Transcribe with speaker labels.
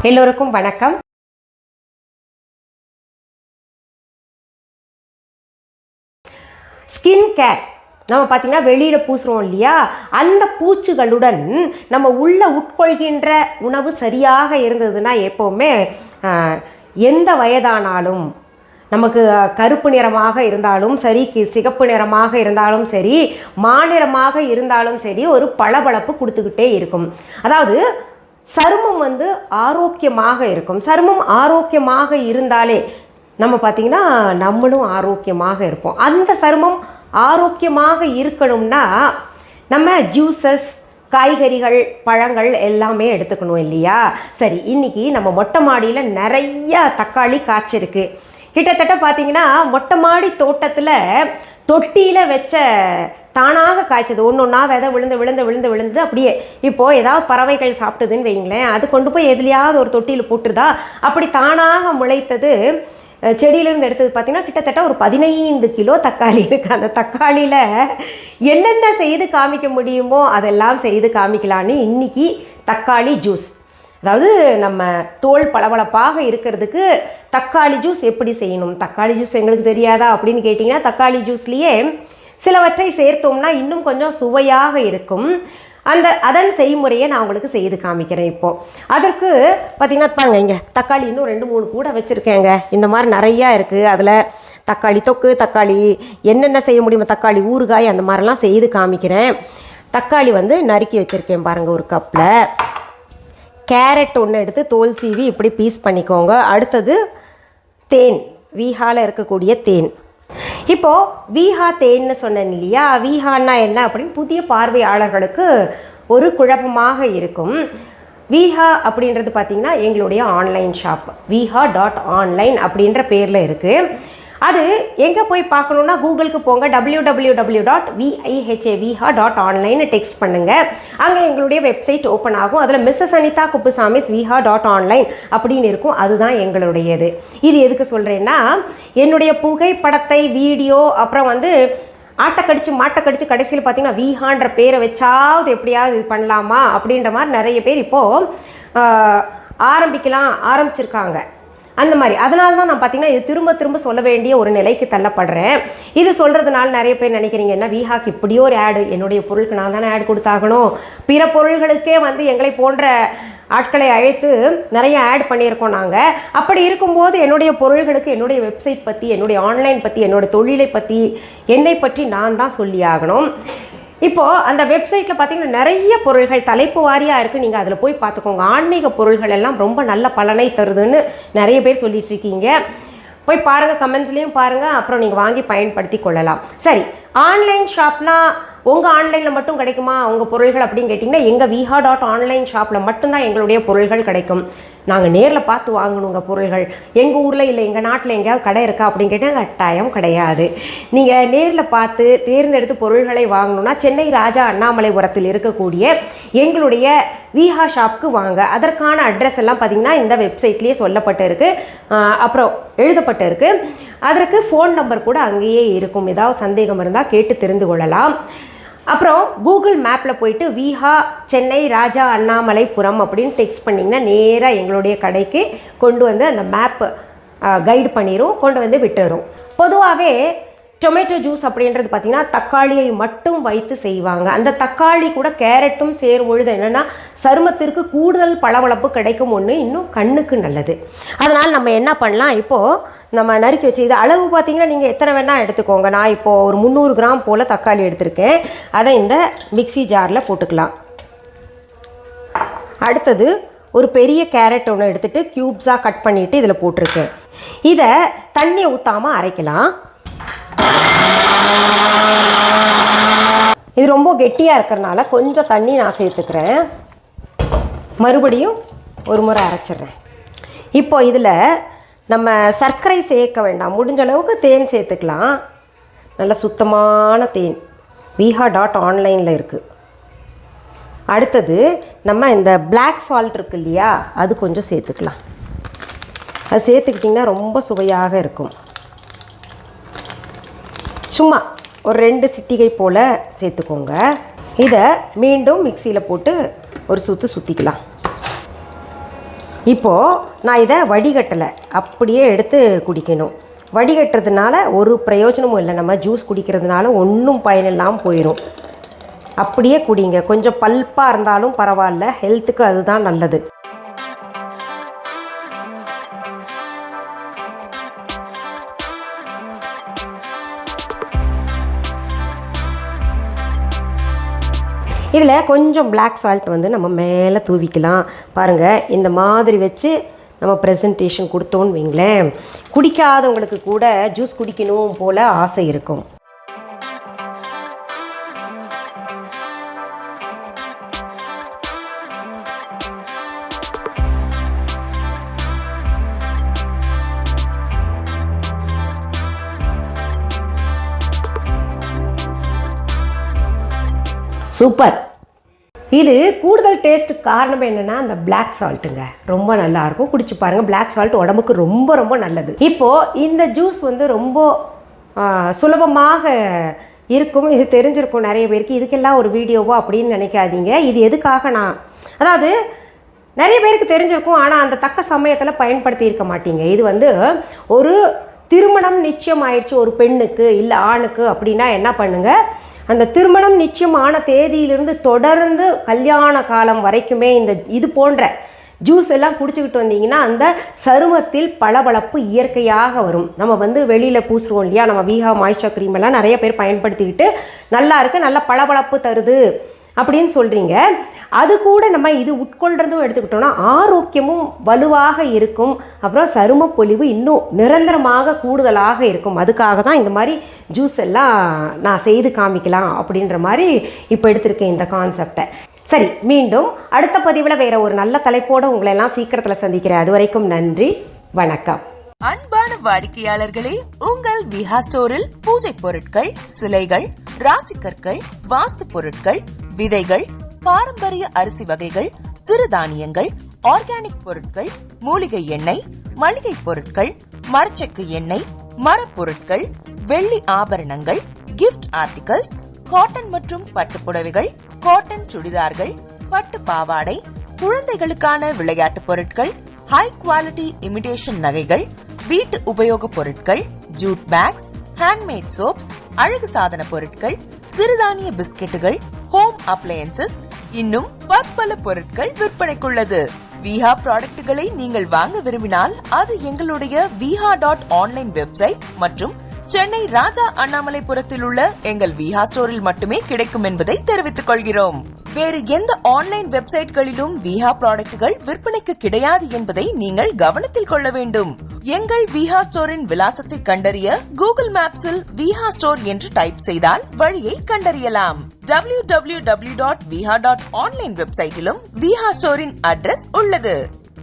Speaker 1: எல்லோருக்கும் வணக்கம். Skin care நம்ம பார்த்திங்கன்னா வெளியில் பூசுகிறோம் இல்லையா, அந்த பூச்சிகளுடன் நம்ம உள்ள உட்கொள்கின்ற உணவு சரியாக இருந்ததுன்னா எப்போவுமே எந்த வயதானாலும் நமக்கு கருப்பு நிறமாக இருந்தாலும் சரி, சிகப்பு நிறமாக இருந்தாலும் சரி, மாநிறமாக இருந்தாலும் சரி, ஒரு பளபளப்பு கொடுத்துக்கிட்டே இருக்கும். அதாவது சருமம் ஆரோக்கியமாக இருக்கும். சருமம் ஆரோக்கியமாக இருந்தாலே நம்ம பார்த்திங்கன்னா நம்மளும் ஆரோக்கியமாக இருப்போம். அந்த சருமம் ஆரோக்கியமாக இருக்கணும்னா நம்ம ஜூஸஸ், காய்கறிகள், பழங்கள் எல்லாமே எடுத்துக்கணும் இல்லையா? சரி, இன்றைக்கி நம்ம மொட்டை மாடியில் நிறையா தக்காளி காய்ச்சிருக்கு. கிட்டத்தட்ட பார்த்திங்கன்னா மொட்டை மாடி தோட்டத்தில் தொட்டியில் வச்ச தானாக காய்ச்சது ஒன்று ஒன்றா விதை விழுந்து விழுந்து விழுந்து விழுந்து அப்படியே இப்போது ஏதாவது பறவைகள் சாப்பிட்டுதுன்னு வைங்களேன், அது கொண்டு போய் எதுலையாவது ஒரு தொட்டியில் போட்டுருதா, அப்படி தானாக முளைத்தது செடியிலேருந்து எடுத்தது பார்த்திங்கன்னா கிட்டத்தட்ட ஒரு 15 கிலோ தக்காளி இருக்குது. அந்த தக்காளியில் என்னென்ன செய்து காமிக்க முடியுமோ அதெல்லாம் செய்து காமிக்கலான்னு இன்றைக்கி தக்காளி ஜூஸ், அதாவது நம்ம தோல் பளபளப்பாக இருக்கிறதுக்கு தக்காளி ஜூஸ் எப்படி செய்யணும், தக்காளி ஜூஸ் எங்களுக்கு தெரியாதா அப்படின்னு கேட்டிங்கன்னா, தக்காளி ஜூஸ்லேயே சிலவற்றை சேர்த்தோம்னா இன்னும் கொஞ்சம் சுவையாக இருக்கும். அதன் செய்முறையை நான் உங்களுக்கு செய்து காமிக்கிறேன். இப்போது அதற்கு பார்த்திங்கன்னா பாருங்க, இங்கே தக்காளி இன்னும் 2-3 கூட வச்சுருக்கேங்க. இந்த மாதிரி நிறையா இருக்குது. அதில் தக்காளி தொக்கு, தக்காளி என்னென்ன செய்ய முடியுமோ, தக்காளி ஊறுகாய், அந்த மாதிரிலாம் செய்து காமிக்கிறேன். தக்காளி நறுக்கி வச்சுருக்கேன் பாருங்கள் ஒரு கப்பில். கேரட் ஒன்று எடுத்து தோல் சீவி இப்படி பீஸ் பண்ணிக்கோங்க. அடுத்தது தேன், வீஹாவில் இருக்கக்கூடிய தேன். இப்போது வீஹா தேன்னு சொன்னேன் இல்லையா, வீஹான்னா என்ன அப்படின்னு புதிய பார்வையாளர்களுக்கு ஒரு குழப்பமாக இருக்கும். வீஹா அப்படின்றது பார்த்திங்கன்னா எங்களுடைய ஆன்லைன் ஷாப், viha.online அப்படின்ற பேரில் இருக்குது. அது எங்கே போய் பார்க்கணுன்னா கூகுளுக்கு போங்க, www.viha.online டெக்ஸ்ட் பண்ணுங்கள். அங்கே எங்களுடைய வெப்சைட் ஓப்பன் ஆகும். அதில் மிஸ்ஸஸ் அனிதா குப்புசாமிஸ் viha.online அப்படின்னு இருக்கும். அதுதான் எங்களுடையது. இது எதுக்கு சொல்கிறேன்னா, என்னுடைய புகைப்படத்தை, வீடியோ, அப்புறம் ஆட்டக்கடிச்சு மாட்டக்கடிச்சு கடைசியில் பார்த்திங்கன்னா வீஹான்ற பேரை வச்சாவது எப்படியாவது இது பண்ணலாமா அப்படின்ற மாதிரி நிறைய பேர் இப்போது ஆரம்பிச்சிருக்காங்க. அந்த மாதிரி அதனால தான் நான் பார்த்திங்கன்னா இது திரும்ப திரும்ப சொல்ல வேண்டிய ஒரு நிலைக்கு தள்ளப்படுறேன். இது சொல்கிறதுனால நிறைய பேர் நினைக்கிறீங்க, என்ன வீஹாக்கு இப்படியோ ஒரு ஆடு, என்னுடைய பொருளுக்கு நான் தானே ஆட் கொடுத்தாகணும், பிற பொருள்களுக்கே எங்களை போன்ற ஆட்களை அழைத்து நிறைய ஆட் பண்ணியிருக்கோம் நாங்கள். அப்படி இருக்கும்போது என்னுடைய பொருள்களுக்கு, என்னுடைய வெப்சைட் பற்றி, என்னுடைய ஆன்லைன் பற்றி, என்னுடைய தொழிலை பற்றி, என்னை பற்றி நான் தான் சொல்லி ஆகணும். இப்போது அந்த வெப்சைட்டில் பார்த்திங்கன்னா நிறைய பொருள்கள் தலைப்பு வாரியாக இருக்குது. நீங்கள் அதில் போய் பார்த்துக்கோங்க. ஆன்மீக பொருள்கள் எல்லாம் ரொம்ப நல்ல பலனை தருதுன்னு நிறைய பேர் சொல்லிகிட்ருக்கீங்க. போய் பாருங்கள், கமெண்ட்ஸ்லேயும் பாருங்கள், அப்புறம் நீங்கள் வாங்கி பயன்படுத்தி கொள்ளலாம். சரி, ஆன்லைன் ஷாப்னா உங்கள் ஆன்லைனில் மட்டும் கிடைக்குமா உங்கள் பொருள்கள் அப்படின்னு கேட்டிங்கன்னா, எங்கள் viha.online ஷாப்பில் மட்டும்தான் எங்களுடைய பொருள்கள் கிடைக்கும். நாங்கள் நேரில் பார்த்து வாங்கணுங்க பொருள்கள். எங்கள் ஊரில் இல்லை எங்கள் நாட்டில் எங்கேயாவது கடை இருக்கா அப்படின்னு கேட்டால் கட்டாயம் கிடையாது. நீங்கள் நேரில் பார்த்து தேர்ந்தெடுத்து பொருள்களை வாங்கணுன்னா சென்னை ராஜா அண்ணாமலைபுரத்தில் இருக்கக்கூடிய எங்களுடைய விஹா ஷாப்புக்கு வாங்க. அதற்கான அட்ரஸ் எல்லாம் பார்த்திங்கன்னா இந்த வெப்சைட்லேயே சொல்லப்பட்டு இருக்குது, அப்புறம் எழுதப்பட்டு இருக்குது. அதற்கு ஃபோன் நம்பர் கூட அங்கேயே இருக்கும். ஏதாவது சந்தேகம் இருந்தால் கேட்டு தெரிந்து கொள்ளலாம். அப்புறம் கூகுள் மேப்பில் போயிட்டு விஹா சென்னை ராஜா அண்ணாமலைபுரம் அப்படின்னு டெக்ஸ்ட் பண்ணிங்கன்னா நேராக எங்களுடைய கடைக்கு கொண்டு அந்த மேப் கைடு பண்ணிடும், கொண்டு விட்டுரும். பொதுவாகவே டொமேட்டோ ஜூஸ் அப்படின்றது பார்த்திங்கன்னா தக்காளியை மட்டும் வைத்து செய்வாங்க. அந்த தக்காளி கூட கேரட்டும் சேரும்பொழுது என்னென்னா சருமத்திற்கு கூடுதல் பளபளப்பு கிடைக்கும். ஒன்று இன்னும் கண்ணுக்கு நல்லது. அதனால் நம்ம என்ன பண்ணலாம், இப்போது நம்ம நறுக்கி வச்சு இது அளவு பார்த்திங்கன்னா நீங்கள் எத்தனை வேணால் எடுத்துக்கோங்க. நான் இப்போது ஒரு 300 கிராம் போல் தக்காளி எடுத்திருக்கேன். அதை இந்த மிக்சி ஜாரில் போட்டுக்கலாம். அடுத்தது ஒரு பெரிய கேரட் ஒன்று எடுத்துகிட்டு க்யூப்ஸாக கட் பண்ணிவிட்டு இதில் போட்டிருக்கேன். இதை தண்ணி ஊற்றாமல் அரைக்கலாம். இது ரொம்ப கெட்டியாக இருக்கிறதுனால கொஞ்சம் தண்ணி நான் சேர்த்துக்கிறேன். மறுபடியும் ஒரு முறை அரைச்சிட்றேன். இப்போ இதில் நம்ம சர்க்கரை சேர்க்க வேண்டாம், முடிஞ்ச அளவுக்கு தேன் சேர்த்துக்கலாம். நல்ல சுத்தமான தேன் viha.online இருக்குது. அடுத்தது நம்ம இந்த பிளாக் சால்ட் இருக்குது இல்லையா, அது கொஞ்சம் சேர்த்துக்கலாம். அது சேர்த்துக்கிட்டிங்கன்னா ரொம்ப சுவையாக இருக்கும். சும்மா ஒரு 2 சிட்டிகை போல் சேர்த்துக்கோங்க. இதை மீண்டும் மிக்சியில் போட்டு ஒரு சுற்றிக்கலாம். இப்போது நான் இதை வடிகட்டலை, அப்படியே எடுத்து குடிக்கணும். வடிகட்டுறதுனால ஒரு பிரயோஜனமும் இல்லை. நம்ம ஜூஸ் குடிக்கிறதுனால ஒன்றும் பயனில்லாமல் போயிடும். அப்படியே குடிங்க. கொஞ்சம் பல்ப்பாக இருந்தாலும் பரவாயில்ல, ஹெல்த்துக்கு அதுதான் நல்லது. இதில் கொஞ்சம் பிளாக் சால்ட் வந்து நம்ம மேலே தூவிக்கலாம். பாருங்கள், இந்த மாதிரி வச்சு நம்ம ப்ரெசன்டேஷன் கொடுத்தோன்னு வைங்களேன், குடிக்காதவங்களுக்கு கூட ஜூஸ் குடிக்கணும் போல் ஆசை இருக்கும். சூப்பர். இது கூடுதல் டேஸ்ட்டுக்கு காரணம் என்னென்னா அந்த பிளாக் சால்ட்டுங்க. ரொம்ப நல்லாயிருக்கும், குடிச்சு பாருங்கள். பிளாக் சால்ட் உடம்புக்கு ரொம்ப ரொம்ப நல்லது. இப்போது இந்த ஜூஸ் வந்து ரொம்ப சுலபமாக இருக்கும். இது தெரிஞ்சிருக்கும் நிறைய பேருக்கு. இதுக்கெல்லாம் ஒரு வீடியோவோ அப்படின்னு நினைக்காதீங்க. இது எதுக்காக அதாவது நிறைய பேருக்கு தெரிஞ்சிருக்கும், ஆனால் அந்த தக்க சமயத்தில் பயன்படுத்தி இருக்க மாட்டீங்க. இது வந்து ஒரு திருமணம் நிச்சயம் ஆயிடுச்சு ஒரு பெண்ணுக்கு இல்லை ஆணுக்கு அப்படின்னா என்ன பண்ணுங்கள், அந்த திருமணம் நிச்சயமான தேதியிலிருந்து தொடர்ந்து கல்யாண காலம் வரைக்குமே இது போன்ற ஜூஸ் எல்லாம் குடிச்சுக்கிட்டு வந்தீங்கன்னா அந்த சருமத்தில் பளபளப்பு இயற்கையாக வரும். நம்ம வந்து வெளியில் பூசுவோம் இல்லையா, நம்ம வீஹா மாய்ஸ்சர் க்ரீம் எல்லாம் நிறைய பேர் பயன்படுத்திக்கிட்டு நல்லா இருக்குது, நல்ல பளபளப்பு தருது அப்படின்னு சொல்கிறீங்க. அது கூட நம்ம இது உட்கொள்றதும் எடுத்துக்கிட்டோன்னா ஆரோக்கியமும் வலுவாக இருக்கும். அப்புறம் சரும பொலிவு இன்னும் நிரந்தரமாக கூடுதலாக இருக்கும். அதுக்காக தான் இந்த மாதிரி ஜூஸ் எல்லாம் நான் செய்து காமிக்கலாம் அப்படின்ற மாதிரி இப்போ எடுத்திருக்கேன் இந்த கான்செப்டை. சரி, மீண்டும் அடுத்த பதிவில் வேறு ஒரு நல்ல தலைப்போடு உங்களை எல்லாம் சீக்கிரத்தில் சந்திக்கிறேன். அது வரைக்கும் நன்றி, வணக்கம்.
Speaker 2: அன்பான வாடிக்கையாளர்களே, உங்கள் விஹா ஸ்டோரில் பூஜை பொருட்கள், சிலைகள், ராசிக்கற்கள், வாஸ்து பொருட்கள், விதைகள், பாரம்பரிய அரிசி வகைகள், சிறுதானியங்கள், ஆர்கானிக் பொருட்கள், மூலிகை எண்ணெய், மளிகை பொருட்கள், மரச்செக்கு எண்ணெய், மரப்பொருட்கள், வெள்ளி ஆபரணங்கள், கிஃப்ட் ஆர்டிகல்ஸ், காட்டன் மற்றும் பட்டு புடவைகள், காட்டன் சுடிதார்கள், பட்டு பாவாடை, குழந்தைகளுக்கான விளையாட்டு பொருட்கள், ஹை குவாலிட்டி இமிடேஷன் நகைகள், வீட்டு உபயோக பொருட்கள், ஜூட் பேக்ஸ், ஹேண்ட்மேட் சோப்ஸ், அழகு சாதன பொருட்கள், சிறுதானிய பிஸ்கெட்டுகள், ஹோம் அப்ளையன்சஸ், இன்னும் பற்பல பொருட்கள் விற்பனைக்குள்ளது. விஹா ப்ராடக்ட்களை நீங்கள் வாங்க விரும்பினால் அது எங்களுடைய viha.online வெப்சைட் மற்றும் சென்னை ராஜா அண்ணாமலைபுரத்தில் உள்ள எங்கள் விஹா ஸ்டோரில் மட்டுமே கிடைக்கும் என்பதை தெரிவித்துக் கொள்கிறோம். வேறு எந்த ஆன்லைன் வெப்சைட்களிலும் விஹா ப்ராடக்ட்கள் விற்பனைக்கு கிடையாது என்பதை நீங்கள் கவனத்தில் கொள்ள வேண்டும். எங்கள் விஹா ஸ்டோரின் விலாசத்தை கண்டறிய கூகுள் மேப்ஸில் விஹா ஸ்டோர் என்று டைப் செய்தால் வழியை கண்டறியலாம். www.viha.online வெப்சைட்டிலும் விஹா ஸ்டோரின் அட்ரஸ் உள்ளது.